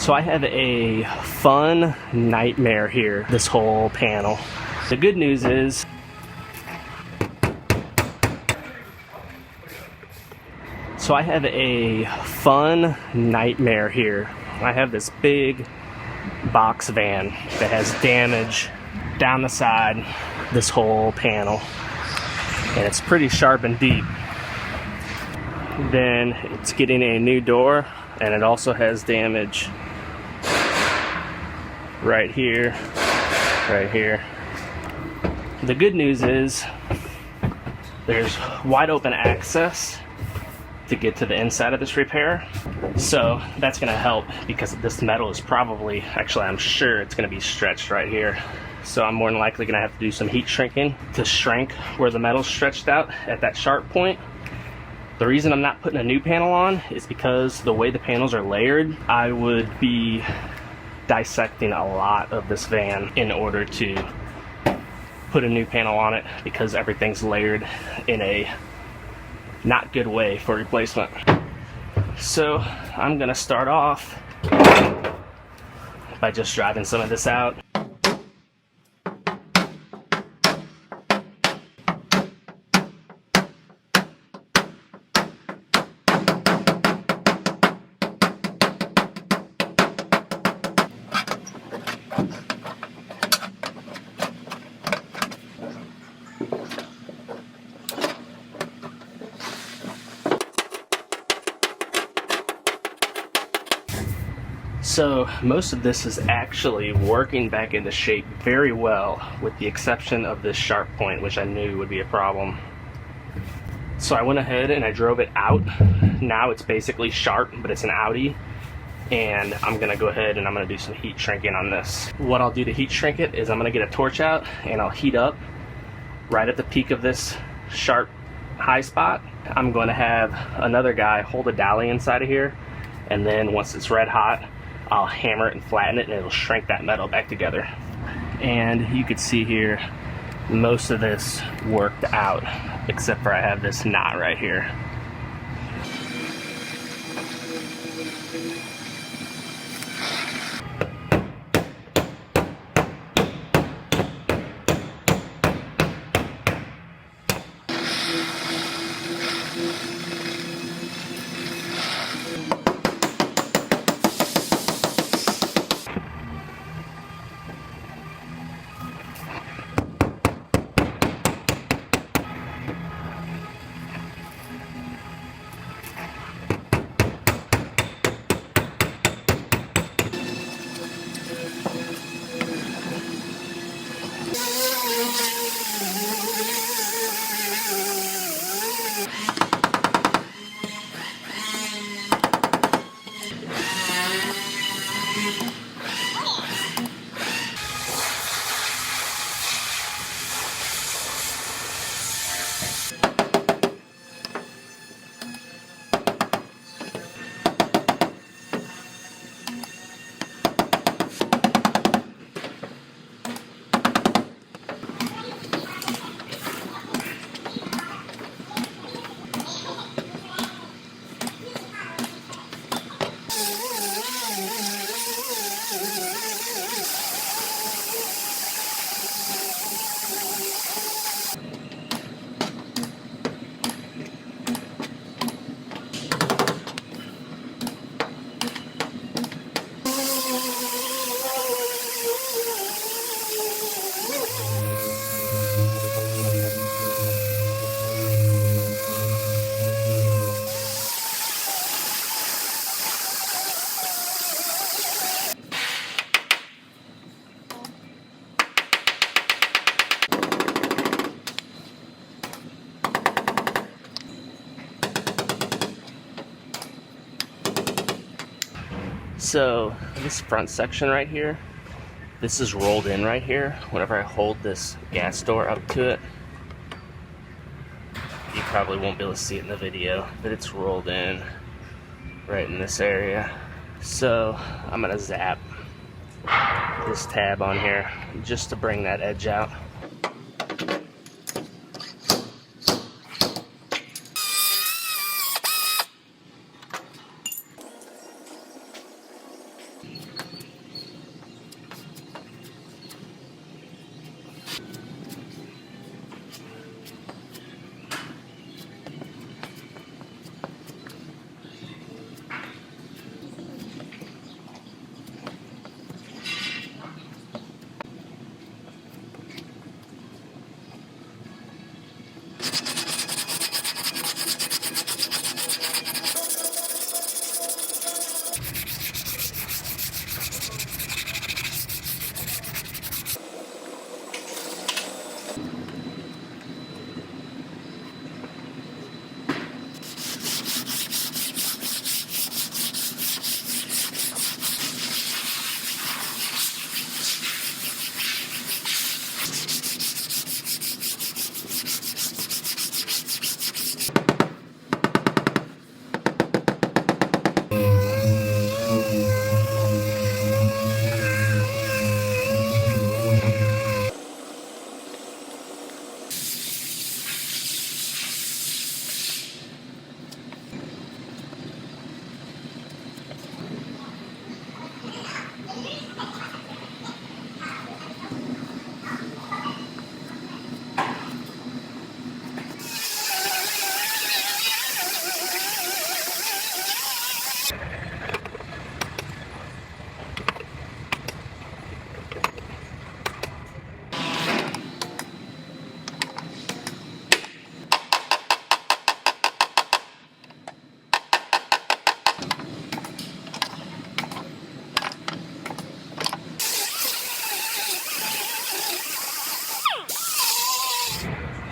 So I have a fun nightmare here, this whole panel. The good news is I have this big box van that has damage down the side, this whole panel, and it's pretty sharp and deep. Then it's getting a new door, and it also has damage right here, right here. The good news is there's wide open access to get to the inside of this repair, so that's going to help because this metal is probably, actually I'm sure it's going to be stretched right here, so I'm more than likely going to have to do some heat shrinking to shrink where the metal's stretched out at that sharp point. The reason I'm not putting a new panel on is because the way the panels are layered, I would be dissecting a lot of this van in order to put a new panel on it, because everything's layered in a not good way for replacement. So I'm gonna start off by just driving some of this out. So most of this is actually working back into shape very well, with the exception of this sharp point, which I knew would be a problem. So I went ahead and I drove it out. Now it's basically sharp, but it's an Audi. And I'm gonna go ahead and I'm gonna do some heat shrinking on this. What I'll do to heat shrink it is I'm gonna get a torch out and I'll heat up right at the peak of this sharp high spot. I'm going to have another guy hold a dolly inside of here, and then once it's red hot, I'll hammer it and flatten it, and it'll shrink that metal back together. And you can see here, most of this worked out, except for I have this knot right here. So this front section right here, this is rolled in right here. Whenever I hold this gas door up to it, you probably won't be able to see it in the video, but it's rolled in right in this area. So I'm gonna zap this tab on here just to bring that edge out.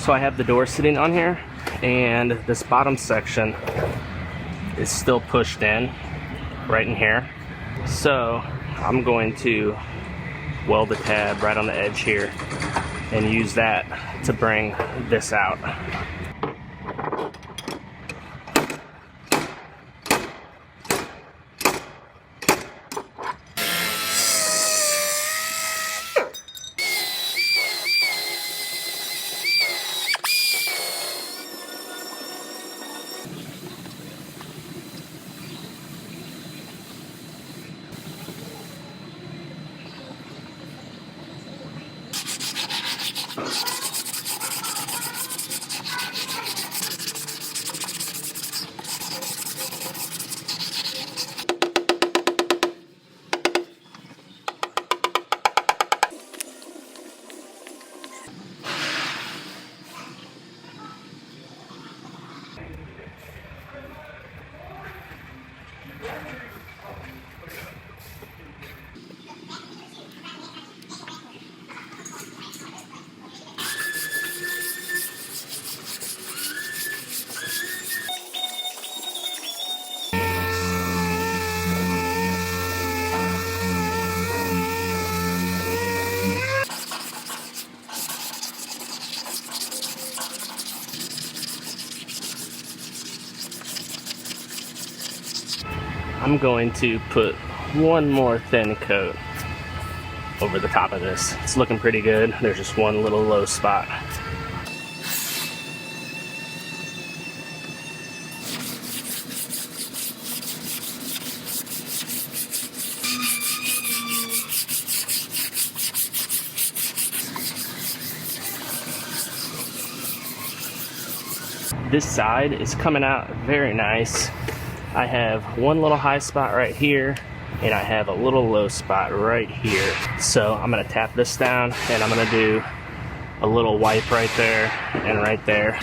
So I have the door sitting on here, and this bottom section is still pushed in right in here. So I'm going to weld the tab right on the edge here and use that to bring this out. I'm going to put one more thin coat over the top of this. It's looking pretty good. There's just one little low spot. This side is coming out very nice. I have one little high spot right here, and I have a little low spot right here. So I'm gonna tap this down, and I'm gonna do a little wipe right there and right there.